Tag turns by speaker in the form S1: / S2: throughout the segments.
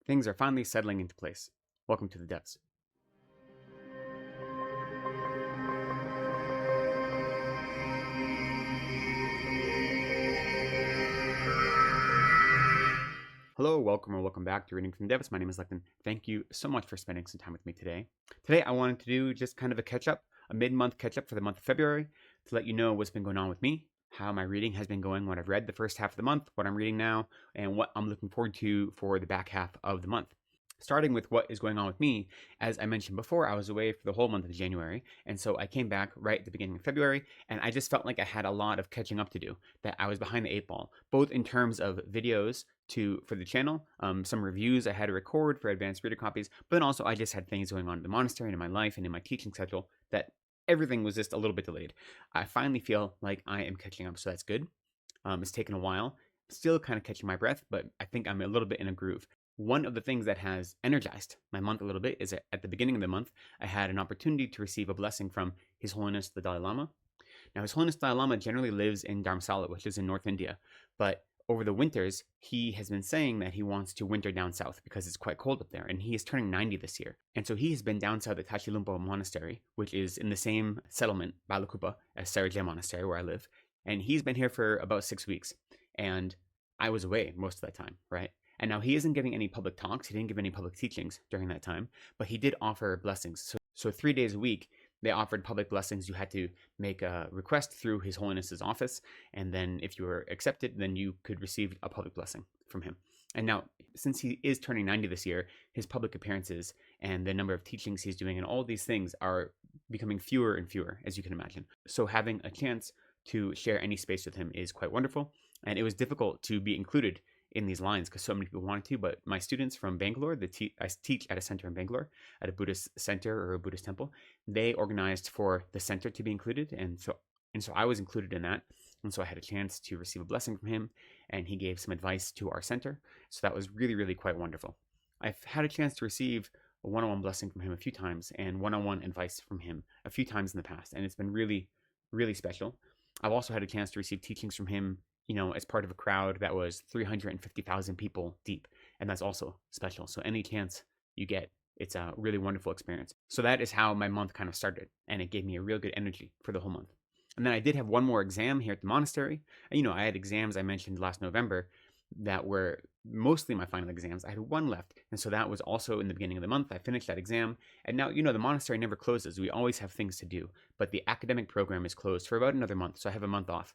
S1: Things are finally settling into place. Welcome to the depths. Hello, welcome or welcome back to Reading from the Depths. My name is Lecton. Thank you so much for spending some time with me today. Today I wanted to do just kind of a catch-up, a mid-month catch-up for the month of February to let you know what's been going on with me, how my reading has been going, what I've read the first half of the month, what I'm reading now, and what I'm looking forward to for the back half of the month. Starting with what is going on with me, as I mentioned before, I was away for the whole month of January, and so I came back right at the beginning of February, and I just felt like I had a lot of catching up to do, that I was behind the eight ball, both in terms of videos for the channel, some reviews I had to record for advanced reader copies, but then also I just had things going on in the monastery and in my life and in my teaching schedule that everything was just a little bit delayed. I finally feel like I am catching up, so that's good. It's taken a while, still kind of catching my breath, but I think I'm a little bit in a groove. One of the things that has energized my month a little bit is that at the beginning of the month, I had an opportunity to receive a blessing from His Holiness the Dalai Lama. Now, His Holiness Dalai Lama generally lives in Dharamsala, which is in North India, but over the winters, he has been saying that he wants to winter down south because it's quite cold up there, and he is turning 90 this year. And so he has been down south at Tashilhunpo Monastery, which is in the same settlement, Balakupa, as Sarajay Monastery, where I live, and he's been here for about 6 weeks, and I was away most of that time, right? And now he isn't giving any public talks, he didn't give any public teachings during that time, but he did offer blessings. So 3 days a week, they offered public blessings. You had to make a request through His Holiness's office, and then if you were accepted, then you could receive a public blessing from him. And now, since he is turning 90 this year, his public appearances and the number of teachings he's doing and all these things are becoming fewer and fewer, as you can imagine. So having a chance to share any space with him is quite wonderful, and it was difficult to be included in these lines because so many people wanted to, but my students from Bangalore, I teach at a center in Bangalore, at a Buddhist center or a Buddhist temple, they organized for the center to be included, and so I was included in that, and so I had a chance to receive a blessing from him, and he gave some advice to our center, so that was really, really quite wonderful. I've had a chance to receive a one-on-one blessing from him a few times, and one-on-one advice from him a few times in the past, and it's been really, really special. I've also had a chance to receive teachings from him, as part of a crowd that was 350,000 people deep. And that's also special. So any chance you get, it's a really wonderful experience. So that is how my month kind of started. And it gave me a real good energy for the whole month. And then I did have one more exam here at the monastery. I had exams I mentioned last November that were mostly my final exams. I had one left. And so that was also in the beginning of the month. I finished that exam. And now, the monastery never closes. We always have things to do. But the academic program is closed for about another month. So I have a month off.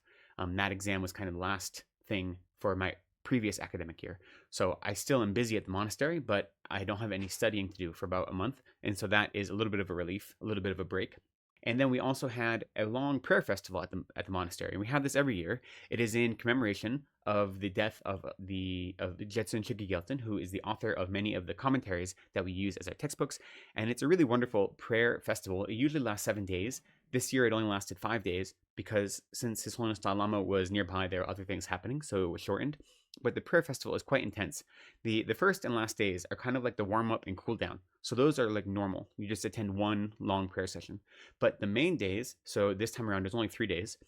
S1: That exam was kind of the last thing for my previous academic year. So I still am busy at the monastery, but I don't have any studying to do for about a month. And so that is a little bit of a relief, a little bit of a break. And then we also had a long prayer festival at the monastery. And we have this every year. It is in commemoration of the death of Jetsun Chökyi Gyaltsen, who is the author of many of the commentaries that we use as our textbooks. And it's a really wonderful prayer festival. It usually lasts 7 days. This year it only lasted 5 days because since His Holiness Dalai Lama was nearby, there were other things happening, so it was shortened. But the prayer festival is quite intense. The first and last days are kind of like the warm-up and cool-down. So those are like normal. You just attend one long prayer session. But the main days, so this time around there's only 3 days,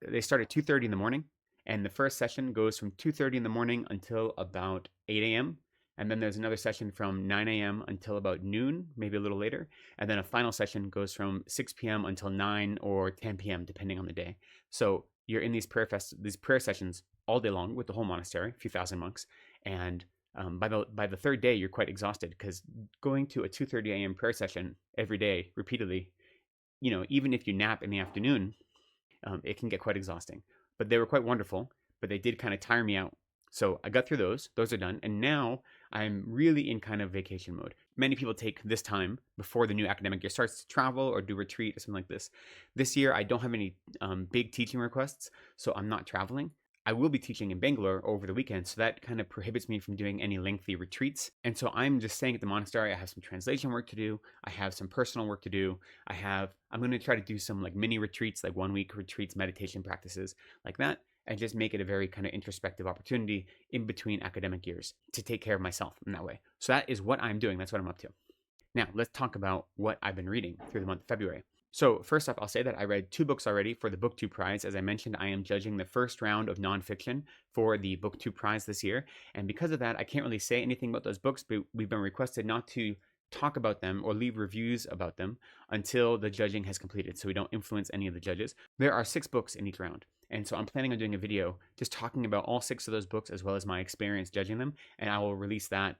S1: they start at 2:30 in the morning, and the first session goes from 2:30 in the morning until about 8 a.m., and then there's another session from 9 a.m. until about noon, maybe a little later. And then a final session goes from 6 p.m. until 9 or 10 p.m., depending on the day. So you're in these prayer sessions all day long with the whole monastery, a few thousand monks. And by the third day, you're quite exhausted because going to a 2:30 a.m. prayer session every day, repeatedly, even if you nap in the afternoon, it can get quite exhausting. But they were quite wonderful, but they did kind of tire me out. So I got through those are done, and now I'm really in kind of vacation mode. Many people take this time before the new academic year starts to travel or do retreat or something like this. This year I don't have any big teaching requests, so I'm not traveling. I will be teaching in Bangalore over the weekend, so that kind of prohibits me from doing any lengthy retreats. And so I'm just staying at the monastery. I have some translation work to do. I have some personal work to do. I'm going to try to do some like mini retreats, like 1-week retreats, meditation practices like that, and just make it a very kind of introspective opportunity in between academic years to take care of myself in that way. So that is what I'm doing. That's what I'm up to. Now, let's talk about what I've been reading through the month of February. So first off, I'll say that I read 2 books already for the BookTube Prize. As I mentioned, I am judging the first round of nonfiction for the BookTube Prize this year. And because of that, I can't really say anything about those books, but we've been requested not to talk about them or leave reviews about them until the judging has completed, so we don't influence any of the judges. There are 6 books in each round. And so I'm planning on doing a video just talking about all 6 of those books as well as my experience judging them. And I will release that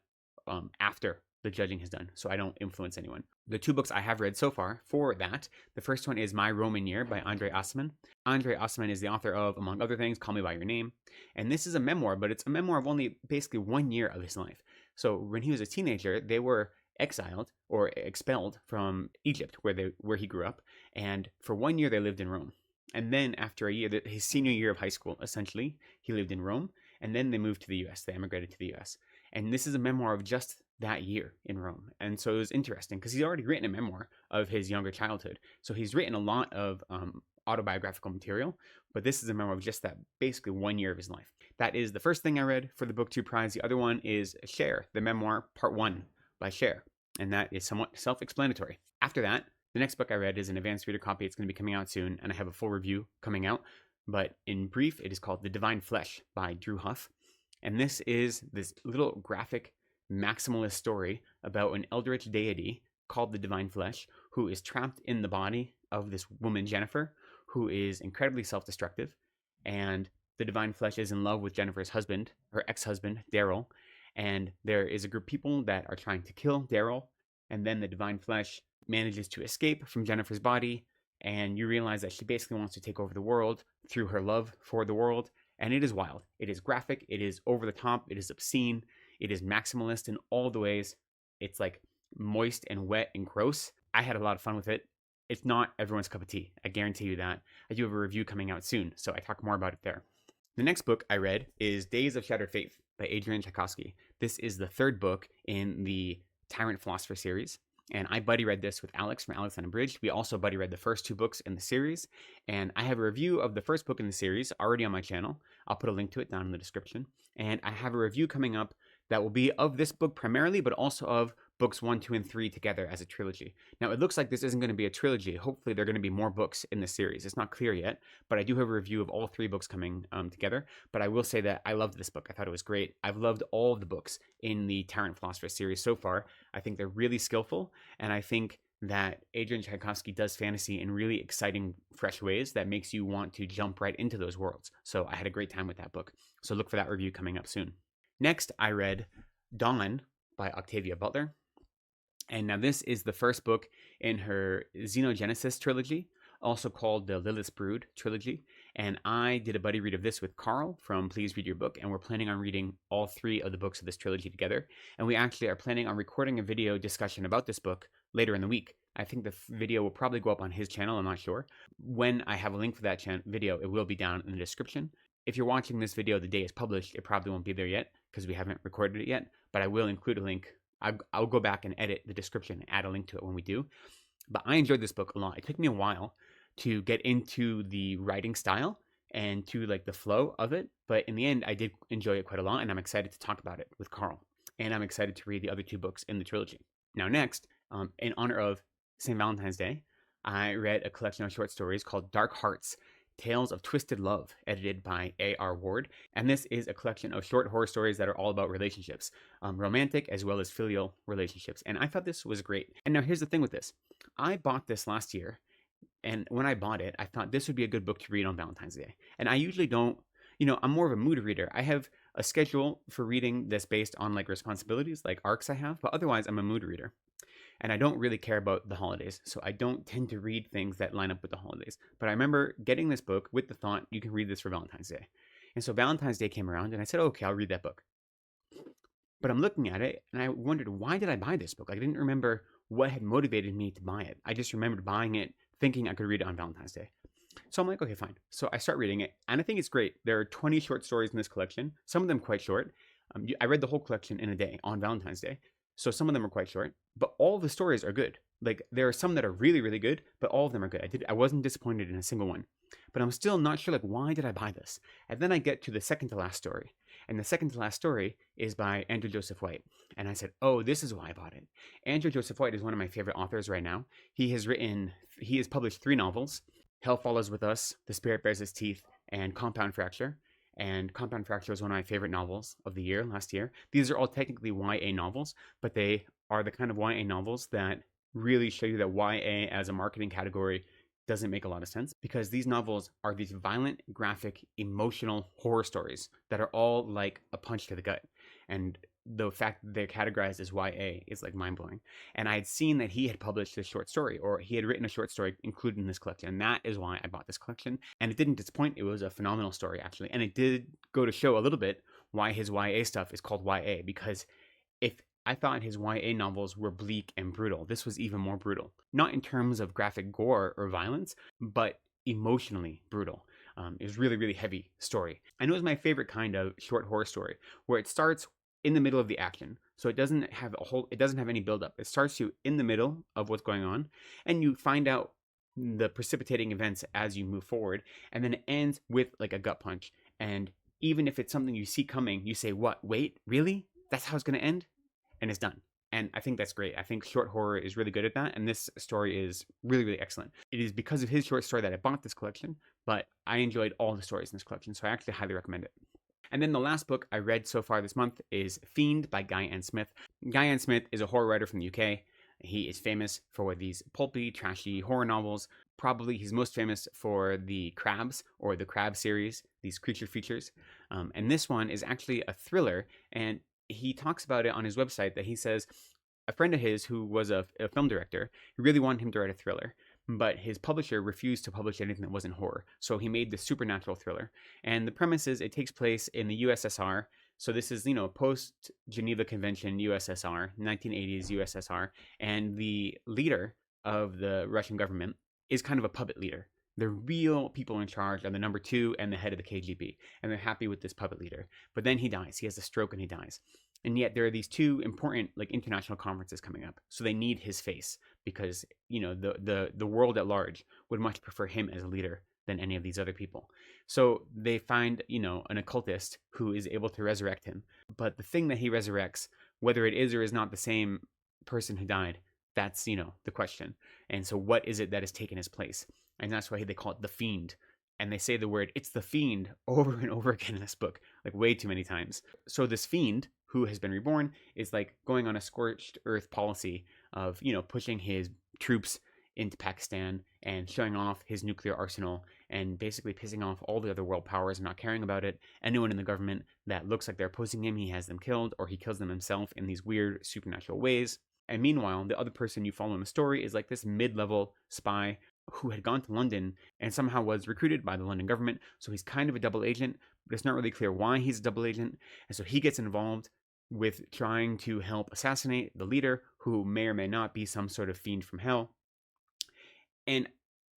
S1: after the judging has done, so I don't influence anyone. The 2 books I have read so far for that, the first one is My Roman Year by Andre Aciman. Andre Aciman is the author of, among other things, Call Me By Your Name. And this is a memoir, but it's a memoir of only basically 1 year of his life. So when he was a teenager, they were exiled or expelled from Egypt, where he grew up. And for 1 year, they lived in Rome. And then after a year, his senior year of high school, essentially, he lived in Rome. And then they moved to the US. They emigrated to the US. And this is a memoir of just that year in Rome. And so it was interesting because he's already written a memoir of his younger childhood. So he's written a lot of autobiographical material, but this is a memoir of just that basically 1 year of his life. That is the first thing I read for the BookTube Prize. The other one is Cher, the memoir, part 1 by Cher. And that is somewhat self-explanatory. After that, the next book I read is an advanced reader copy. It's going to be coming out soon, and I have a full review coming out. But in brief, it is called The Divine Flesh by Drew Huff. And this is this little graphic maximalist story about an eldritch deity called the Divine Flesh who is trapped in the body of this woman, Jennifer, who is incredibly self-destructive. And the Divine Flesh is in love with Jennifer's husband, her ex-husband, Daryl. And there is a group of people that are trying to kill Daryl. And then the Divine Flesh manages to escape from Jennifer's body. And you realize that she basically wants to take over the world through her love for the world. And it is wild. It is graphic. It is over the top. It is obscene. It is maximalist in all the ways. It's like moist and wet and gross. I had a lot of fun with it. It's not everyone's cup of tea. I guarantee you that. I do have a review coming out soon, so I talk more about it there. The next book I read is Days of Shattered Faith by Adrian Tchaikovsky. This is the 3rd book in the Tyrant Philosopher series. And I buddy read this with Alex from Alex Unabridged. We also buddy read the first 2 books in the series. And I have a review of the first book in the series already on my channel. I'll put a link to it down in the description. And I have a review coming up that will be of this book primarily, but also of books 1, 2, and 3 together as a trilogy. Now, it looks like this isn't going to be a trilogy. Hopefully, there are going to be more books in this series. It's not clear yet, but I do have a review of all 3 books coming together. But I will say that I loved this book. I thought it was great. I've loved all of the books in the Tyrant Philosopher series so far. I think they're really skillful, and I think that Adrian Tchaikovsky does fantasy in really exciting, fresh ways that makes you want to jump right into those worlds. So I had a great time with that book. So look for that review coming up soon. Next, I read Dawn by Octavia Butler. And now this is the first book in her Xenogenesis trilogy, also called the Lilith's Brood trilogy. And I did a buddy read of this with Carl from Please Read Your Book, and we're planning on reading all 3 of the books of this trilogy together. And we actually are planning on recording a video discussion about this book later in the week. I think the video will probably go up on his channel, I'm not sure. When I have a link for that video, it will be down in the description. If you're watching this video the day it's published, it probably won't be there yet because we haven't recorded it yet, but I will include a link. I'll go back and edit the description and add a link to it when we do. But I enjoyed this book a lot. It took me a while to get into the writing style and to like the flow of it, but in the end, I did enjoy it quite a lot, and I'm excited to talk about it with Carl. And I'm excited to read the other 2 books in the trilogy. Now next, in honor of St. Valentine's Day, I read a collection of short stories called Dark Hearts, Tales of Twisted Love, edited by A.R. Ward. And this is a collection of short horror stories that are all about relationships, romantic as well as filial relationships. And I thought this was great. And now here's the thing with this. I bought this last year, and when I bought it, I thought this would be a good book to read on Valentine's Day. And I usually don't, I'm more of a mood reader. I have a schedule for reading that's based on like responsibilities, like arcs I have, but otherwise I'm a mood reader. And I don't really care about the holidays, so I don't tend to read things that line up with the holidays. But I remember getting this book with the thought, you can read this for Valentine's Day. And so Valentine's Day came around, and I said, okay, I'll read that book. But I'm looking at it, and I wondered, why did I buy this book? I didn't remember what had motivated me to buy it. I just remembered buying it, thinking I could read it on Valentine's Day. So I'm like, okay, fine. So I start reading it, and I think it's great. There are 20 short stories in this collection, some of them quite short. I read the whole collection in a day on Valentine's Day. So some of them are quite short, but all the stories are good. Like there are some that are really, really good, but all of them are good. I wasn't disappointed in a single one, but I'm still not sure, like, why did I buy this? And then I get to the second to last story, And the second to last story is by Andrew Joseph White. And I said, oh, this is why I bought it. Andrew Joseph White is one of my favorite authors right now. He has published 3 novels: Hell Follows With Us, The Spirit Bears Its Teeth, and Compound Fracture. And Compound Fracture was one of my favorite novels of the year last year. These are all technically YA novels, but they are the kind of YA novels that really show you that YA as a marketing category doesn't make a lot of sense, because these novels are these violent, graphic, emotional horror stories that are all like a punch to the gut. And the fact that they're categorized as YA is like mind-blowing. And I had seen that he had published this short story, or he had written a short story included in this collection, and that is why I bought this collection. And it didn't disappoint. It was a phenomenal story, actually. And it did go to show a little bit why his YA stuff is called YA, because if I thought his YA novels were bleak and brutal, this was even more brutal. Not in terms of graphic gore or violence, but emotionally brutal. It was really, really heavy story. And it was my favorite kind of short horror story, where it starts in the middle of the action. So it doesn't have any buildup. It starts you in the middle of what's going on, and you find out the precipitating events as you move forward, and then it ends with like a gut punch. And even if it's something you see coming, you say, what, wait, really? That's how it's going to end? And it's done. And I think that's great. I think short horror is really good at that, and this story is really, really excellent. It is because of his short story that I bought this collection, but I enjoyed all the stories in this collection, so I actually highly recommend it. And then the last book I read so far this month is Fiend by Guy N. Smith. Guy N. Smith is a horror writer from the UK. He is famous for these pulpy, trashy horror novels. Probably he's most famous for the Crabs, or the Crab series, these creature features. And this one is actually a thriller, and he talks about it on his website, that he says a friend of his who was a film director, he really wanted him to write a thriller, but his publisher refused to publish anything that wasn't horror. So he made the supernatural thriller. And the premise is it takes place in the USSR. So this is, post Geneva Convention USSR, 1980s USSR. And the leader of the Russian government is kind of a puppet leader. The real people in charge are the number 2 and the head of the KGB. And they're happy with this puppet leader. But then he dies. He has a stroke and he dies. And yet there are these 2 important international conferences coming up. So they need his face, because, the world at large would much prefer him as a leader than any of these other people. So they find, an occultist who is able to resurrect him. But the thing that he resurrects, whether it is or is not the same person who died, that's, the question. And so what is it that has taken his place? And that's why they call it the Fiend. And they say the word, it's the Fiend, over and over again in this book, like way too many times. So this Fiend, who has been reborn, is like going on a scorched earth policy of, pushing his troops into Pakistan and showing off his nuclear arsenal, and basically pissing off all the other world powers and not caring about it. Anyone in the government that looks like they're opposing him, he has them killed, or he kills them himself in these weird supernatural ways. And meanwhile, the other person you follow in the story is like this mid-level spy who had gone to London and somehow was recruited by the London government. So he's kind of a double agent, but it's not really clear why he's a double agent. And so he gets involved with trying to help assassinate the leader, who may or may not be some sort of fiend from hell. And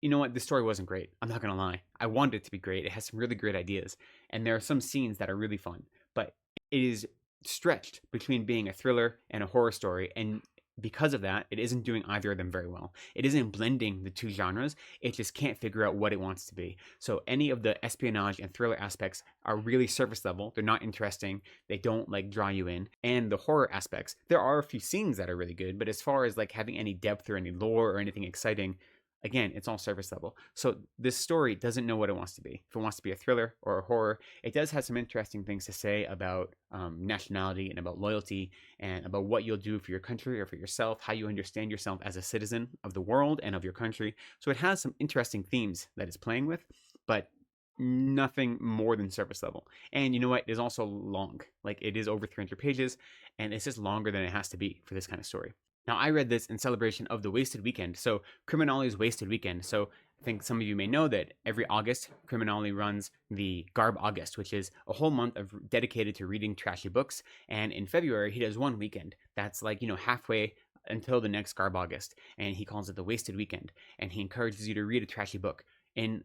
S1: you know what? The story wasn't great. I'm not going to lie. I wanted it to be great. It has some really great ideas. And there are some scenes that are really fun. But it is stretched between being a thriller and a horror story. And because of that, it isn't doing either of them very well. It isn't blending the 2 genres. It just can't figure out what it wants to be. So any of the espionage and thriller aspects are really surface level. They're not interesting. They don't draw you in. And the horror aspects, there are a few scenes that are really good, but as far as having any depth or any lore or anything exciting, again, it's all surface level. So this story doesn't know what it wants to be. If it wants to be a thriller or a horror, it does have some interesting things to say about nationality and about loyalty and about what you'll do for your country or for yourself, how you understand yourself as a citizen of the world and of your country. So it has some interesting themes that it's playing with, but nothing more than surface level. And you know what? It is also long. It is over 300 pages, and it's just longer than it has to be for this kind of story. Now, I read this in celebration of the Wasted Weekend, so CriminOlly's Wasted Weekend. So I think some of you may know that every August, CriminOlly runs the GarbAugust, which is a whole month dedicated to reading trashy books. And in February, he does one weekend. That's halfway until the next GarbAugust. And he calls it the Wasted Weekend. And he encourages you to read a trashy book.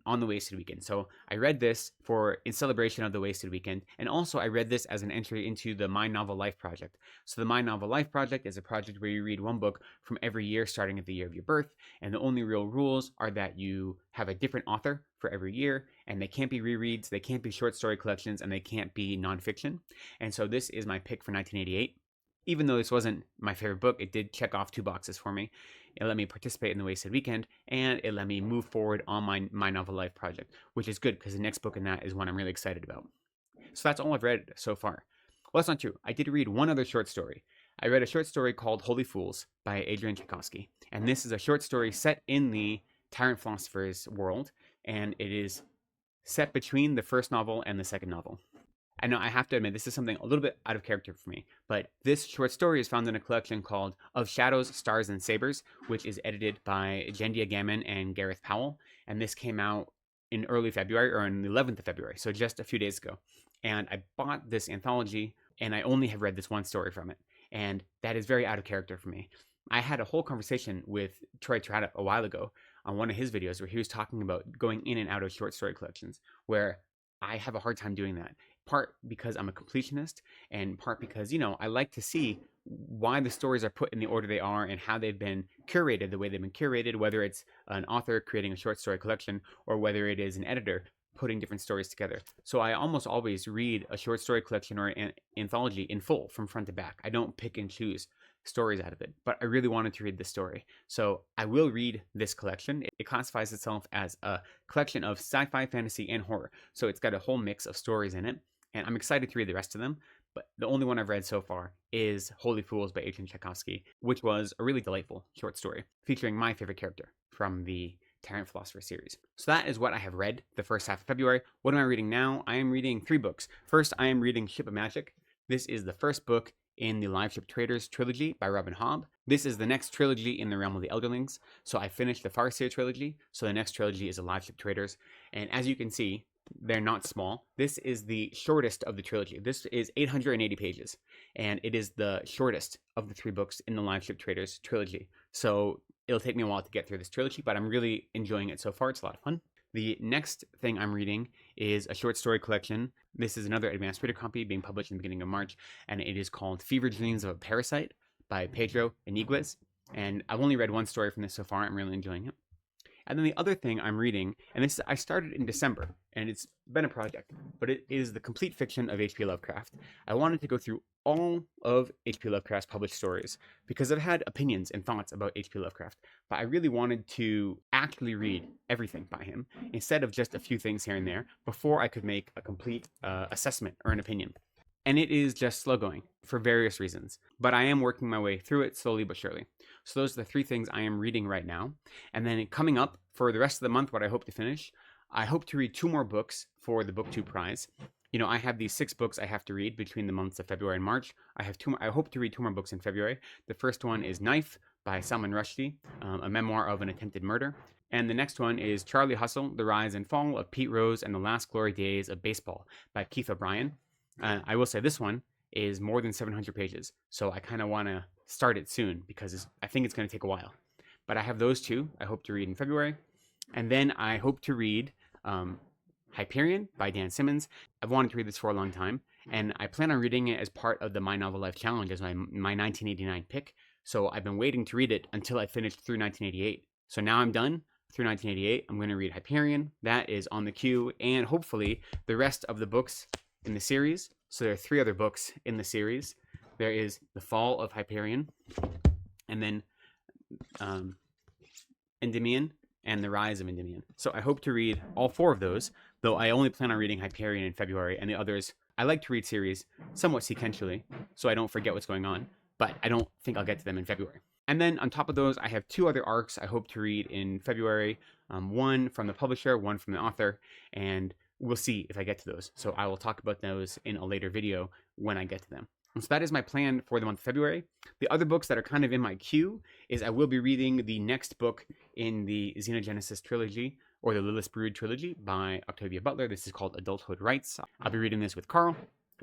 S1: on the Wasted Weekend. So I read this in celebration of the Wasted Weekend, and also I read this as an entry into the My Novel Life project. So the My Novel Life project is a project where you read one book from every year starting at the year of your birth, and the only real rules are that you have a different author for every year, and they can't be rereads, they can't be short story collections, and they can't be nonfiction. And so this is my pick for 1988. Even though this wasn't my favorite book, it did check off 2 boxes for me. It let me participate in the Wasted Weekend, and it let me move forward on my Novel Life project, which is good because the next book in that is one I'm really excited about. So that's all I've read so far. Well, that's not true. I did read one other short story. I read a short story called Holy Fools by Adrian Tchaikovsky, and this is a short story set in the Tyrant Philosopher's world, and it is set between the first novel and the second novel. I know I have to admit this is something a little bit out of character for me, but this short story is found in a collection called Of Shadows, Stars, and Sabers, which is edited by Jendia Gammon and Gareth Powell, and this came out in early February, or on the 11th of February, so just a few days ago. And I bought this anthology, and I only have read this one story from it, and that is very out of character for me. I had a whole conversation with Troy Trout a while ago on one of his videos where he was talking about going in and out of short story collections, where I have a hard time doing that. Part because I'm a completionist, and part because, I like to see why the stories are put in the order they are and how they've been curated the way they've been curated, whether it's an author creating a short story collection or whether it is an editor putting different stories together. So I almost always read a short story collection or an anthology in full from front to back. I don't pick and choose stories out of it, but I really wanted to read this story. So I will read this collection. It classifies itself as a collection of sci-fi, fantasy, and horror. So it's got a whole mix of stories in it, and I'm excited to read the rest of them. But the only one I've read so far is Holy Fools by Adrian Tchaikovsky, which was a really delightful short story featuring my favorite character from the Tyrant Philosopher series. So that is what I have read the first half of February. What am I reading now? I am reading 3 books. First, I am reading Ship of Magic. This is the first book in the Live Ship Traders trilogy by Robin Hobb. This is the next trilogy in the realm of the Elderlings. So I finished the Farseer trilogy, so the next trilogy is the Live Ship Traders. And as you can see, they're not small. This is the shortest of the trilogy. This is 880 pages, and it is the shortest of the 3 books in the Live Ship Traders trilogy. So it'll take me a while to get through this trilogy, but I'm really enjoying it so far. It's a lot of fun. The next thing I'm reading is a short story collection. This is another advanced reader copy being published in the beginning of March, and it is called Fever Dreams of a Parasite by Pedro Iniguez. And I've only read one story from this so far. I'm really enjoying it. And then the other thing I'm reading, and this I started in December, and it's been a project, but it is the complete fiction of H.P. Lovecraft. I wanted to go through all of H.P. Lovecraft's published stories because I've had opinions and thoughts about H.P. Lovecraft, but I really wanted to actually read everything by him instead of just a few things here and there before I could make a complete assessment or an opinion. And it is just slow going for various reasons, but I am working my way through it slowly but surely. So those are the 3 things I am reading right now. And then coming up for the rest of the month, what I hope to finish, I hope to read 2 more books for the BookTube prize. I have these 6 books I have to read between the months of February and March. I hope to read 2 more books in February. The first one is Knife by Salman Rushdie, a memoir of an attempted murder. And the next one is Charlie Hustle, The Rise and Fall of Pete Rose and the Last Glory Days of Baseball by Keith O'Brien. I will say this one is more than 700 pages, so I kind of want to start it soon because I think it's going to take a while. But I have those 2 I hope to read in February. And then I hope to read Hyperion by Dan Simmons. I've wanted to read this for a long time, and I plan on reading it as part of the My Novel Life Challenge as my 1989 pick. So I've been waiting to read it until I finished through 1988. So now I'm done through 1988. I'm going to read Hyperion. That is on the queue, and hopefully the rest of the books in the series. So there are 3 other books in the series. There is The Fall of Hyperion, and then Endymion, and The Rise of Endymion. So I hope to read all 4 of those, though I only plan on reading Hyperion in February, and the others, I like to read series somewhat sequentially, so I don't forget what's going on, but I don't think I'll get to them in February. And then on top of those, I have 2 other arcs I hope to read in February, one from the publisher, one from the author, and we'll see if I get to those. So I will talk about those in a later video when I get to them. And so that is my plan for the month of February. The other books that are kind of in my queue is I will be reading the next book in the Xenogenesis trilogy, or the Lilith Brood trilogy by Octavia Butler. This is called Adulthood Rights. I'll be reading this with Carl.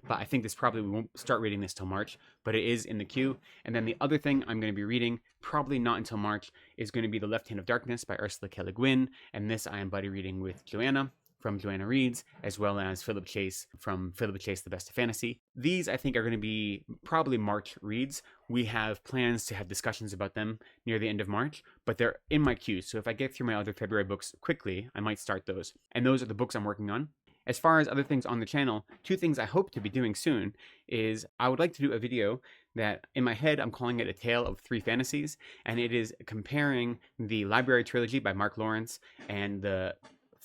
S1: but I think we won't start reading this till March, but it is in the queue. And then the other thing I'm going to be reading, probably not until March, is going to be The Left Hand of Darkness by Ursula K. Le Guin. And this I am buddy reading with Joanna from Joanna Reads, as well as Philip Chase from Philip Chase, The Best of Fantasy. These, I think, are going to be probably March reads. We have plans to have discussions about them near the end of March, but they're in my queue. So if I get through my other February books quickly, I might start those. And those are the books I'm working on. As far as other things on the channel, two things I hope to be doing soon is I would like to do a video that in my head I'm calling it A Tale of Three Fantasies, and it is comparing the Library Trilogy by Mark Lawrence and the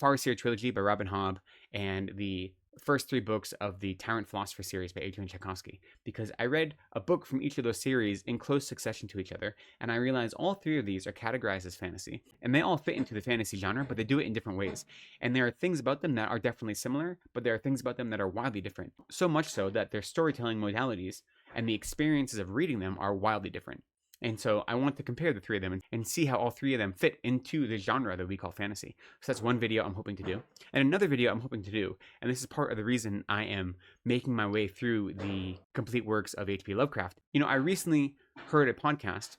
S1: Farseer Trilogy by Robin Hobb and the first three books of the Tyrant Philosopher series by Adrian Tchaikovsky, because I read a book from each of those series in close succession to each other, and I realized all three of these are categorized as fantasy, and they all fit into the fantasy genre, but they do it in different ways. And there are things about them that are definitely similar, but there are things about them that are wildly different. So much so that their storytelling modalities and the experiences of reading them are wildly different. And so I want to compare the three of them and see how all three of them fit into the genre that we call fantasy. So that's one video I'm hoping to do. And another video I'm hoping to do, and this is part of the reason I am making my way through the complete works of H.P. Lovecraft. I recently heard a podcast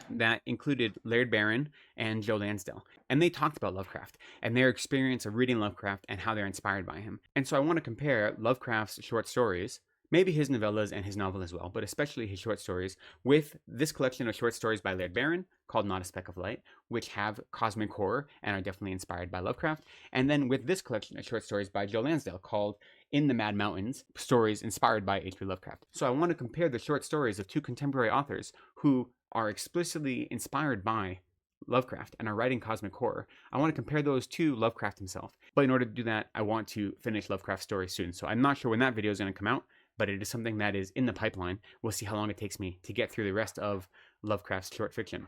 S1: that included Laird Barron and Joe Lansdale. And they talked about Lovecraft and their experience of reading Lovecraft and how they're inspired by him. And so I want to compare Lovecraft's short stories, maybe his novellas and his novel as well, but especially his short stories, with this collection of short stories by Laird Barron called Not a Speck of Light, which have cosmic horror and are definitely inspired by Lovecraft, and then with this collection of short stories by Joe Lansdale called In the Mad Mountains, stories inspired by H.P. Lovecraft. So I want to compare the short stories of two contemporary authors who are explicitly inspired by Lovecraft and are writing cosmic horror. I want to compare those to Lovecraft himself. But in order to do that, I want to finish Lovecraft's story soon. So I'm not sure when that video is going to come out, but it is something that is in the pipeline. We'll see how long it takes me to get through the rest of Lovecraft's short fiction.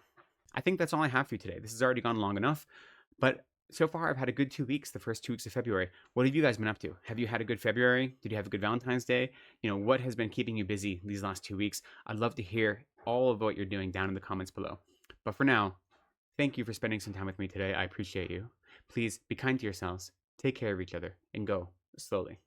S1: I think that's all I have for you today. This has already gone long enough, but so far I've had a good 2 weeks, the first 2 weeks of February. What have you guys been up to? Have you had a good February? Did you have a good Valentine's Day? What has been keeping you busy these last 2 weeks? I'd love to hear all of what you're doing down in the comments below. But for now, thank you for spending some time with me today. I appreciate you. Please be kind to yourselves, take care of each other, and go slowly.